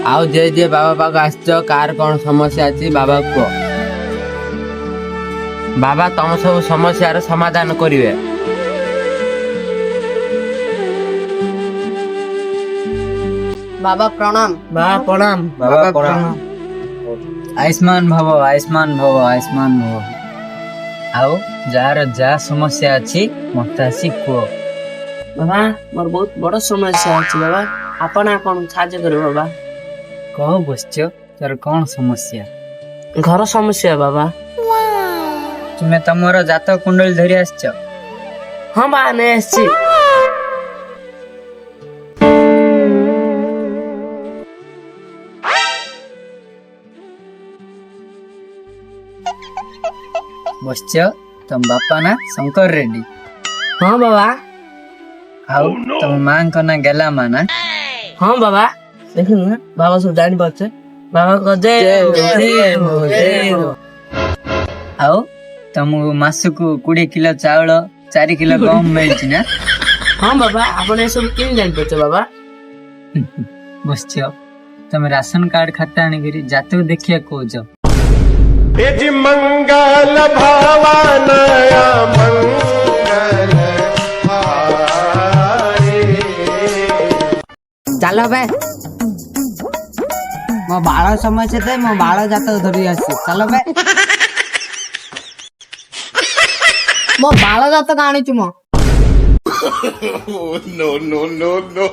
आउ जे जे बाबा पाक आसछ कार कौन समस्या अछि बाबा को बाबा तुम सब समस्या रो समाधान करिवे। बाबा प्रणाम। बाबा प्रणाम। बाबा प्रणाम। आयुष्मान भव आयुष्मान भव आयुष्मान भव। आओ जार जा समस्या अछि मते आसी को। बाबा मोर बहुत बड़ समस्या अछि बाबा आपण कोन साहाय्य करो बाबा। कह बसछ तोर कौन समस्या? घर समस्या बाबा। तुमे तमरो जातक कुंडली धरि आछछ? हां बा ने आछि। बसछ तम बापा ना शंकर रेड्डी। हां बाबा। आओ तम मां को ना गेला माना। हां बाबा देखन ना बाबा सब जानि पाछे बाबा को जय हो। आओ तम मासको 20 किलो चावल 4 किलो गहम मिलछि ना? हां बाबा आपण ए सब केन जानि पाछे बाबा? बसछ तम राशन कार्ड खाता आनी गिरी जातक देखिया कोज। यदि मंगल भावनया मंगल हारे। चलो बे मो बाळ समस्या थे मो बाळ जातक धरी आसी चलो बे मो बाळ जातक आनीछु मो। No, no, no, no.